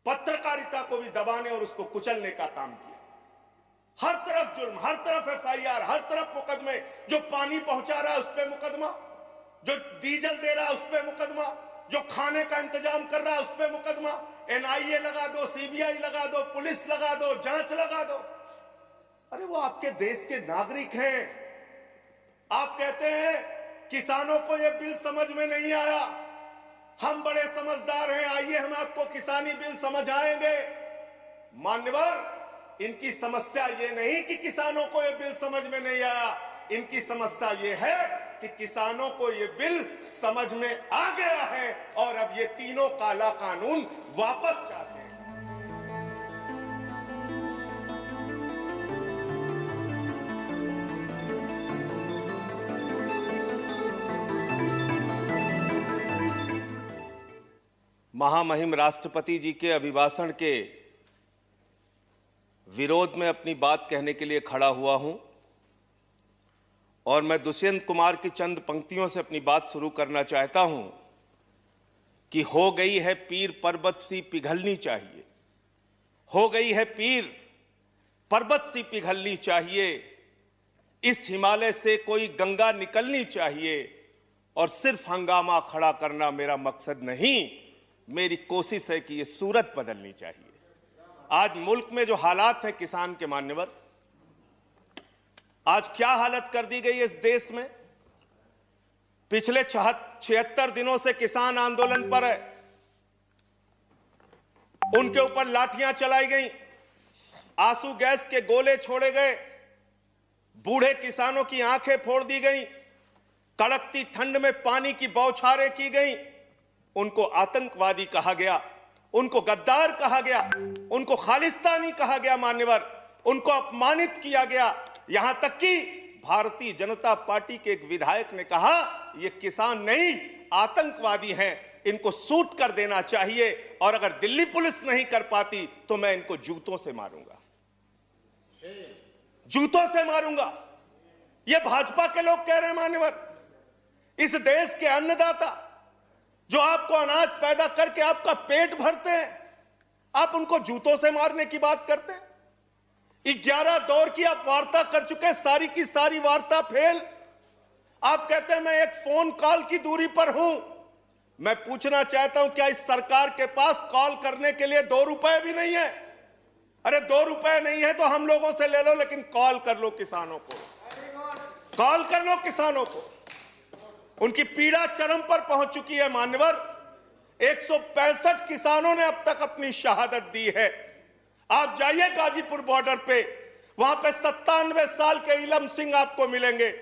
पत्रकारिता को भी दबाने और उसको कुचलने का काम किया। हर तरफ जुल्म, हर तरफ एफआईआर, हर तरफ मुकदमे। जो पानी पहुंचा रहा है उस पर मुकदमा, जो डीजल दे रहा है उस पर मुकदमा, जो खाने का इंतजाम कर रहा है उस पर मुकदमा। एनआईए लगा दो, सीबीआई लगा दो, पुलिस लगा दो, जांच लगा दो। अरे वो आपके देश के नागरिक हैं। आप कहते हैं किसानों को यह बिल समझ में नहीं आया, हम बड़े समझदार हैं, आइए हम आपको किसानी बिल समझाएंगे। मान्यवर, इनकी समस्या ये नहीं कि किसानों को यह बिल समझ में नहीं आया, इनकी समस्या ये है कि किसानों को यह बिल समझ में आ गया है और अब ये तीनों काला कानून वापस चाहते हैं। महामहिम राष्ट्रपति जी के अभिभाषण के विरोध में अपनी बात कहने के लिए खड़ा हुआ हूं और मैं दुष्यंत कुमार की चंद पंक्तियों से अपनी बात शुरू करना चाहता हूं कि हो गई है पीर पर्वत सी पिघलनी चाहिए, हो गई है पीर पर्वत सी पिघलनी चाहिए, इस हिमालय से कोई गंगा निकलनी चाहिए और सिर्फ हंगामा खड़ा करना मेरा मकसद नहीं, मेरी कोशिश है कि ये सूरत बदलनी चाहिए। आज मुल्क में जो हालात है किसान के मान्यवर, आज क्या हालत कर दी गई है इस देश में। पिछले 76 दिनों से किसान आंदोलन पर है, उनके ऊपर लाठियां चलाई गई, आंसू गैस के गोले छोड़े गए, बूढ़े किसानों की आंखें फोड़ दी गई, कड़कती ठंड में पानी की बौछारें की गई, उनको आतंकवादी कहा गया, उनको गद्दार कहा गया, उनको खालिस्तानी कहा गया मान्यवर, उनको अपमानित किया गया। यहां तक कि भारतीय जनता पार्टी के एक विधायक ने कहा ये किसान नहीं आतंकवादी हैं, इनको शूट कर देना चाहिए और अगर दिल्ली पुलिस नहीं कर पाती तो मैं इनको जूतों से मारूंगा, जूतों से मारूंगा। ये भाजपा के लोग कह रहे हैं मान्यवर। इस देश के अन्नदाता जो आपको अनाज पैदा करके आपका पेट भरते हैं, आप उनको जूतों से मारने की बात करते हैं। 11 दौर की आप वार्ता कर चुके, सारी की सारी वार्ता फेल। आप कहते हैं मैं एक फोन कॉल की दूरी पर हूं। मैं पूछना चाहता हूं क्या इस सरकार के पास कॉल करने के लिए 2 रुपए भी नहीं है? अरे 2 रुपए नहीं है तो हम लोगों से ले लो, लेकिन कॉल कर लो किसानों को, कॉल कर लो किसानों को। उनकी पीड़ा चरम पर पहुंच चुकी है मान्यवर। 165 किसानों ने अब तक अपनी शहादत दी है। आप जाइए गाजीपुर बॉर्डर पे, वहां पे 97 साल के इलम सिंह आपको मिलेंगे।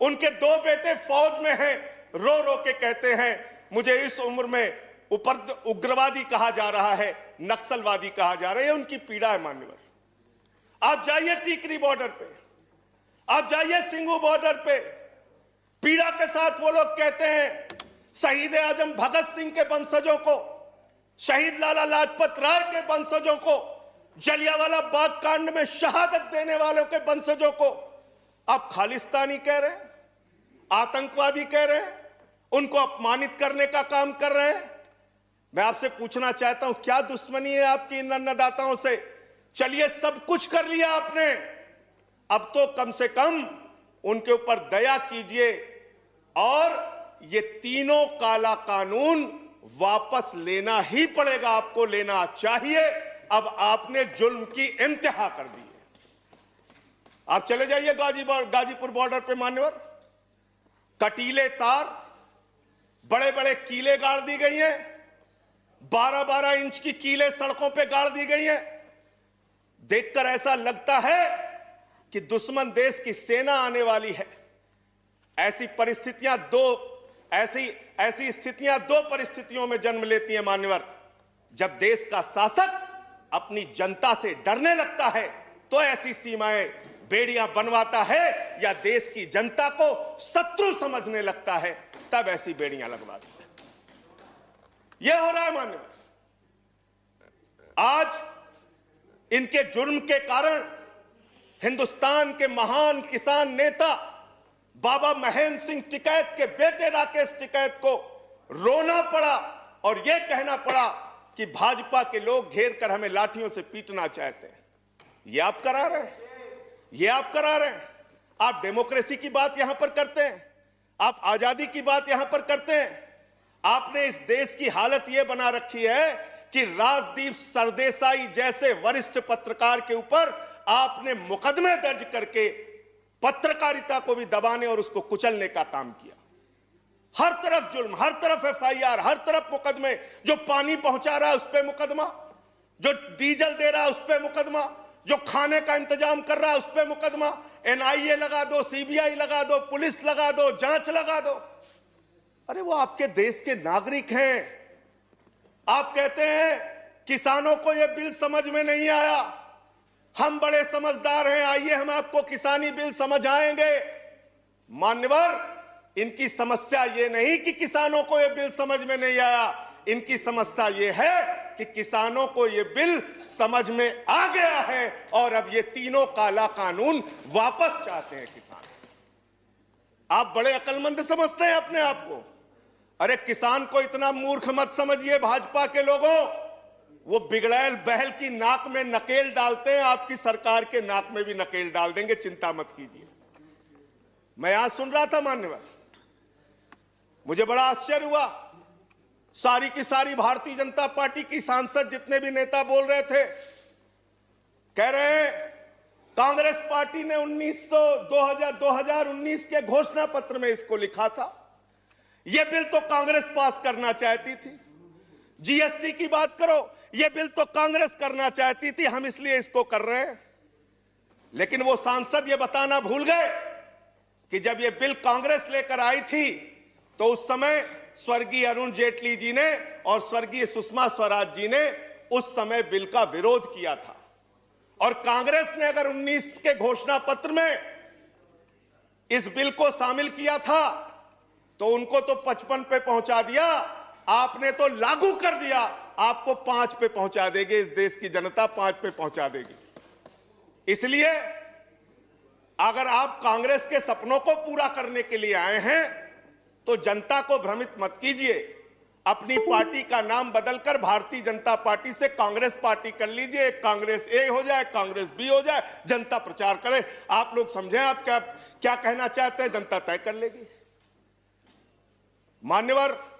उनके 2 बेटे फौज में हैं, रो रो के कहते हैं मुझे इस उम्र में उग्रवादी कहा जा रहा है, नक्सलवादी कहा जा रहा है। उनकी पीड़ा है मान्यवर। आप जाइए टीकरी बॉर्डर पे, आप जाइए सिंगू बॉर्डर पे, पीड़ा के साथ वो लोग कहते हैं शहीद आजम भगत सिंह के वंशजों को, शहीद लाला लाजपत राय के वंशजों को, जलियांवाला बाग कांड में शहादत देने वालों के वंशजों को आप खालिस्तानी कह रहे हैं, आतंकवादी कह रहे हैं, उनको अपमानित करने का काम कर रहे हैं। मैं आपसे पूछना चाहता हूं क्या दुश्मनी है आपकी इन अन्नदाताओं से? चलिए सब कुछ कर लिया आपने, अब तो कम से कम उनके ऊपर दया कीजिए और ये तीनों काला कानून वापस लेना ही पड़ेगा, आपको लेना चाहिए। अब आपने जुल्म की इंतहा कर दी है। आप चले जाइए गाजीपुर बॉर्डर पे मान्यवर, कटीले तार, बड़े बड़े कीले गाड़ दी गई हैं, 12-12 इंच की कीले सड़कों पे गाड़ दी गई हैं। देखकर ऐसा लगता है कि दुश्मन देश की सेना आने वाली है। ऐसी स्थितियां दो परिस्थितियों में जन्म लेती हैं मान्यवर। जब देश का शासक अपनी जनता से डरने लगता है तो ऐसी सीमाएं बेड़ियां बनवाता है, या देश की जनता को शत्रु समझने लगता है तब ऐसी बेड़ियां लगवाता है। यह हो रहा है मान्यवर। आज इनके जुर्म के कारण हिंदुस्तान के महान किसान नेता बाबा महेंद्र सिंह टिकैत के बेटे राकेश टिकैत को रोना पड़ा और यह कहना पड़ा कि भाजपा के लोग घेर कर हमें लाठियों से पीटना चाहते हैं। ये आप करा रहे हैं, ये आप करा रहे हैं। आप डेमोक्रेसी की बात यहां पर करते हैं, आप आजादी की बात यहां पर करते हैं। आपने इस देश की हालत यह बना रखी है कि राजदीप सरदेसाई जैसे वरिष्ठ पत्रकार के ऊपर आपने मुकदमे दर्ज करके पत्रकारिता को भी दबाने और उसको कुचलने का काम किया। हर तरफ जुल्म, हर तरफ एफआईआर, हर तरफ मुकदमे। जो पानी पहुंचा रहा है उस पर मुकदमा, जो डीजल दे रहा है उस पर मुकदमा, जो खाने का इंतजाम कर रहा है उस पर मुकदमा। एनआईए लगा दो, सीबीआई लगा दो, पुलिस लगा दो, जांच लगा दो। अरे वो आपके देश के नागरिक हैं। आप कहते हैं किसानों को यह बिल समझ में नहीं आया, हम बड़े समझदार हैं, आइए हम आपको किसानी बिल समझाएंगे। मान्यवर, इनकी समस्या यह नहीं कि किसानों को यह बिल समझ में नहीं आया, इनकी समस्या यह है कि किसानों को यह बिल समझ में आ गया है और अब ये तीनों काला कानून वापस चाहते हैं किसान। आप बड़े अक्लमंद समझते हैं अपने आप को। अरे किसान को इतना मूर्ख मत समझिए भाजपा के लोगों। वो बिगड़ैल बहल की नाक में नकेल डालते हैं, आपकी सरकार के नाक में भी नकेल डाल देंगे, चिंता मत कीजिए। मैं यहां सुन रहा था मान्यवर, मुझे बड़ा आश्चर्य हुआ। सारी की सारी भारतीय जनता पार्टी की सांसद जितने भी नेता बोल रहे थे, कह रहे हैं कांग्रेस पार्टी ने 2019 के घोषणा पत्र में इसको लिखा था। यह बिल तो कांग्रेस पास करना चाहती थी। जीएसटी की बात करो, यह बिल तो कांग्रेस करना चाहती थी, हम इसलिए इसको कर रहे हैं। लेकिन वो सांसद ये बताना भूल गए कि जब यह बिल कांग्रेस लेकर आई थी तो उस समय स्वर्गीय अरुण जेटली जी ने और स्वर्गीय सुषमा स्वराज जी ने उस समय बिल का विरोध किया था। और कांग्रेस ने अगर 19 के घोषणा पत्र में इस बिल को शामिल किया था तो उनको तो 55 पे पहुंचा दिया, आपने तो लागू कर दिया। आपको 5 पे पहुंचा देगी इस देश की जनता, 5 पे पहुंचा देगी। इसलिए अगर आप कांग्रेस के सपनों को पूरा करने के लिए आए हैं तो जनता को भ्रमित मत कीजिए। अपनी पार्टी का नाम बदलकर भारतीय जनता पार्टी से कांग्रेस पार्टी कर लीजिए। कांग्रेस ए हो जाए, कांग्रेस बी हो जाए, जनता प्रचार करे। आप लोग समझें आप क्या कहना चाहते हैं, जनता तय कर लेगी। मान्यवर,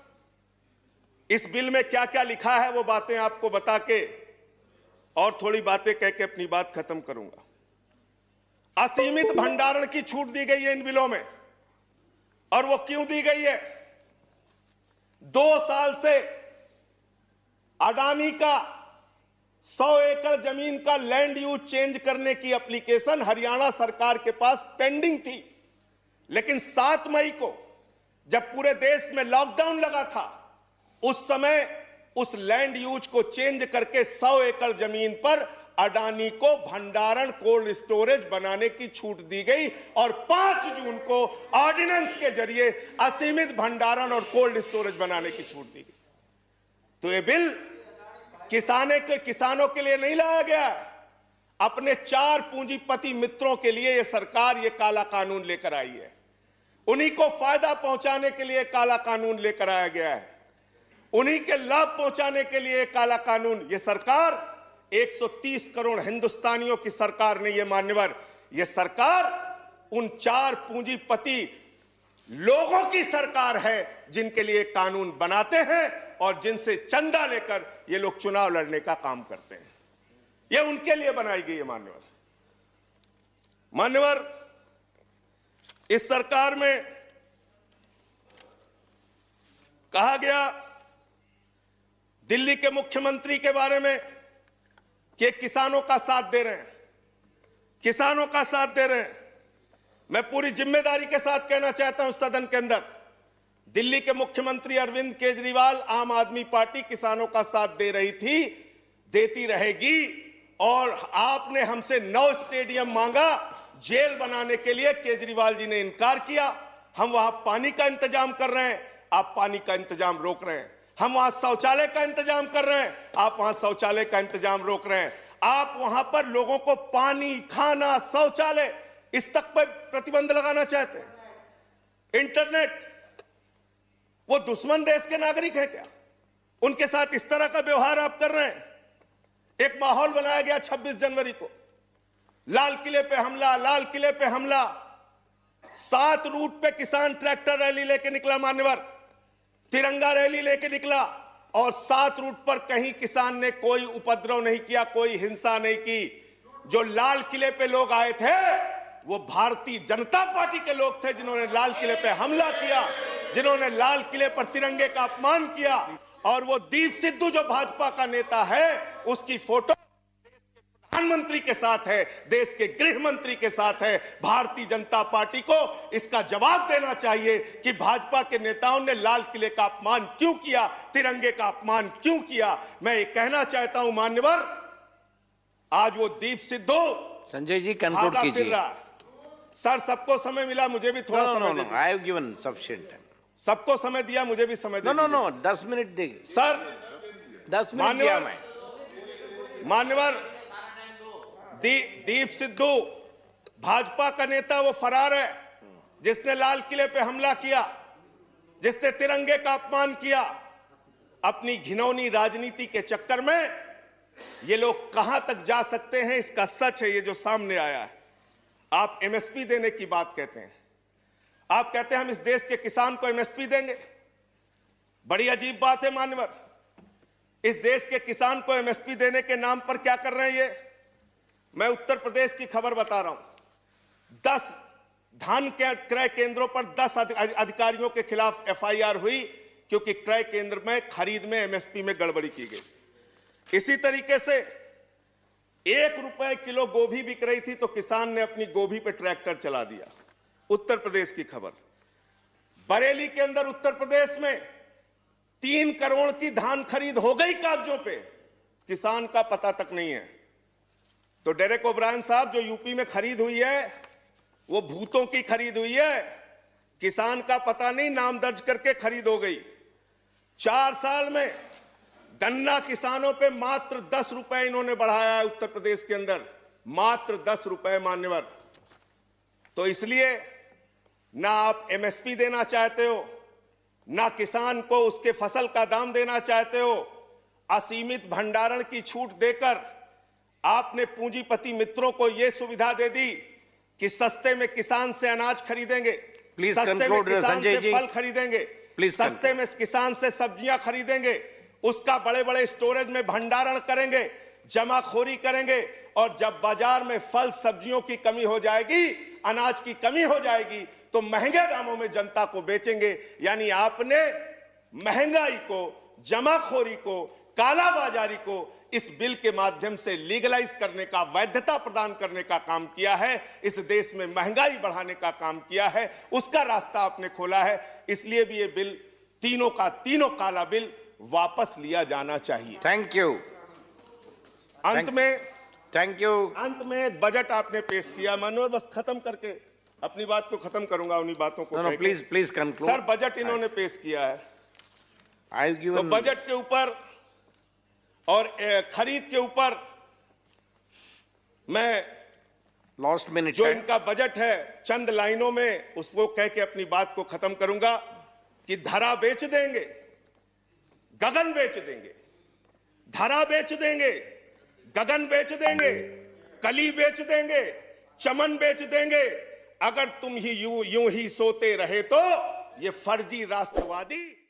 इस बिल में क्या क्या लिखा है वो बातें आपको बता के और थोड़ी बातें कह के अपनी बात खत्म करूंगा। असीमित भंडारण की छूट दी गई है इन बिलों में, और वो क्यों दी गई है? 2 साल से अडानी का 100 एकड़ जमीन का लैंड यूज चेंज करने की एप्लीकेशन हरियाणा सरकार के पास पेंडिंग थी। लेकिन 7 मई को जब पूरे देश में लॉकडाउन लगा था, उस समय उस लैंड यूज को चेंज करके 100 एकड़ जमीन पर अडानी को भंडारण कोल्ड स्टोरेज बनाने की छूट दी गई और 5 जून को ऑर्डिनेंस के जरिए असीमित भंडारण और कोल्ड स्टोरेज बनाने की छूट दी गई। तो ये बिल किसानों के लिए नहीं लाया गया, अपने 4 पूंजीपति मित्रों के लिए ये सरकार ये काला कानून लेकर आई है। उन्हीं को फायदा पहुंचाने के लिए काला कानून लेकर आया गया है, उन्हीं के लाभ पहुंचाने के लिए काला कानून। ये सरकार 130 करोड़ हिंदुस्तानियों की सरकार नहीं है मान्यवर, यह सरकार उन 4 पूंजीपति लोगों की सरकार है जिनके लिए कानून बनाते हैं और जिनसे चंदा लेकर ये लोग चुनाव लड़ने का काम करते हैं। यह उनके लिए बनाई गई है मान्यवर। इस सरकार में कहा गया दिल्ली के मुख्यमंत्री के बारे में कि किसानों का साथ दे रहे हैं, किसानों का साथ दे रहे हैं। मैं पूरी जिम्मेदारी के साथ कहना चाहता हूं सदन के अंदर, दिल्ली के मुख्यमंत्री अरविंद केजरीवाल, आम आदमी पार्टी किसानों का साथ दे रही थी, देती रहेगी। और आपने हमसे 9 स्टेडियम मांगा जेल बनाने के लिए, केजरीवाल जी ने इनकार किया। हम वहां पानी का इंतजाम कर रहे हैं, आप पानी का इंतजाम रोक रहे हैं। हम वहां शौचालय का इंतजाम कर रहे हैं, आप वहां शौचालय का इंतजाम रोक रहे हैं। आप वहां पर लोगों को पानी, खाना, शौचालय इस तक पर प्रतिबंध लगाना चाहते हैं। इंटरनेट, वो दुश्मन देश के नागरिक है क्या? उनके साथ इस तरह का व्यवहार आप कर रहे हैं। एक माहौल बनाया गया 26 जनवरी को, लाल किले पे हमला, लाल किले पे हमला। 7 रूट पे किसान ट्रैक्टर रैली लेके निकला मान्यवर, तिरंगा रैली लेके निकला, और 7 रूट पर कहीं किसान ने कोई उपद्रव नहीं किया, कोई हिंसा नहीं की। जो लाल किले पे लोग आए थे वो भारतीय जनता पार्टी के लोग थे, जिन्होंने लाल किले पे हमला किया, जिन्होंने लाल किले पर तिरंगे का अपमान किया। और वो दीप सिद्धू जो भाजपा का नेता है, उसकी फोटो प्रधानमंत्री के साथ है, देश के गृह मंत्री के साथ है। भारतीय जनता पार्टी को इसका जवाब देना चाहिए कि भाजपा के नेताओं ने लाल किले का अपमान क्यों किया, तिरंगे का अपमान क्यों किया। मैं ये कहना चाहता हूं मान्यवर, आज वो दीप सिद्धू संजय जी कंक्लूड कीजिए। सर सबको समय मिला, मुझे भी थोड़ा समय दीजिए। I have given sufficient time. सबको समय दिया, मुझे भी समय दीजिए। नो 10 मिनट देंगे सर। 10 मिनट दिया मैं। मान्यवर दीप सिद्धू भाजपा का नेता वो फरार है जिसने लाल किले पे हमला किया, जिसने तिरंगे का अपमान किया। अपनी घिनौनी राजनीति के चक्कर में ये लोग कहां तक जा सकते हैं, इसका सच है ये जो सामने आया है। आप एमएसपी देने की बात कहते हैं, आप कहते हैं हम इस देश के किसान को एमएसपी देंगे। बड़ी अजीब बात है मान्यवर, इस देश के किसान को एमएसपी देने के नाम पर क्या कर रहे हैं ये। मैं उत्तर प्रदेश की खबर बता रहा हूं। 10 धान के क्रय केंद्रों पर 10 अधिकारियों के खिलाफ एफआईआर हुई, क्योंकि क्रय केंद्र में खरीद में एमएसपी में गड़बड़ी की गई। इसी तरीके से 1 रुपए किलो गोभी बिक रही थी तो किसान ने अपनी गोभी पे ट्रैक्टर चला दिया। उत्तर प्रदेश की खबर। बरेली के अंदर उत्तर प्रदेश में 3 करोड़ की धान खरीद हो गई कागजों पे, किसान का पता तक नहीं है। तो डेरेक ओब्रायन साहब, जो यूपी में खरीद हुई है वो भूतों की खरीद हुई है, किसान का पता नहीं, नाम दर्ज करके खरीद हो गई। 4 साल में गन्ना किसानों पे मात्र 10 रुपए इन्होंने बढ़ाया है उत्तर प्रदेश के अंदर, मात्र 10 रुपए मान्यवर। तो इसलिए ना आप एमएसपी देना चाहते हो, ना किसान को उसके फसल का दाम देना चाहते हो। असीमित भंडारण की छूट देकर आपने पूंजीपति मित्रों को यह सुविधा दे दी कि सस्ते में किसान से अनाज खरीदेंगे, सस्ते में किसान से फल खरीदेंगे, सस्ते में किसान से सब्जियां खरीदेंगे, उसका बड़े बड़े स्टोरेज में भंडारण करेंगे, जमाखोरी करेंगे, और जब बाजार में फल सब्जियों की कमी हो जाएगी, अनाज की कमी हो जाएगी, तो महंगे दामों में जनता को बेचेंगे। यानी आपने महंगाई को, जमाखोरी को, कालाबाजारी को इस बिल के माध्यम से लीगलाइज करने का, वैधता प्रदान करने का काम किया है। इस देश में महंगाई बढ़ाने का काम किया है, उसका रास्ता आपने खोला है। इसलिए भी ये बिल, तीनों का तीनों काला बिल वापस लिया जाना चाहिए। Thank you. अंत में बजट आपने पेश किया। मनोहर, बस खत्म करके अपनी बात को खत्म करूंगा, उन्हीं बातों को। Please conclude. सर, बजट इन्होंने पेश किया है, तो बजट के ऊपर और खरीद के ऊपर मैं लास्ट मिनट जो इनका बजट है, चंद लाइनों में उसको कह के अपनी बात को खत्म करूंगा कि धरा बेच देंगे, गगन बेच देंगे। धरा बेच देंगे, गगन बेच देंगे, कली बेच देंगे, चमन बेच देंगे। अगर तुम ही यूं ही सोते रहे तो ये फर्जी राष्ट्रवादी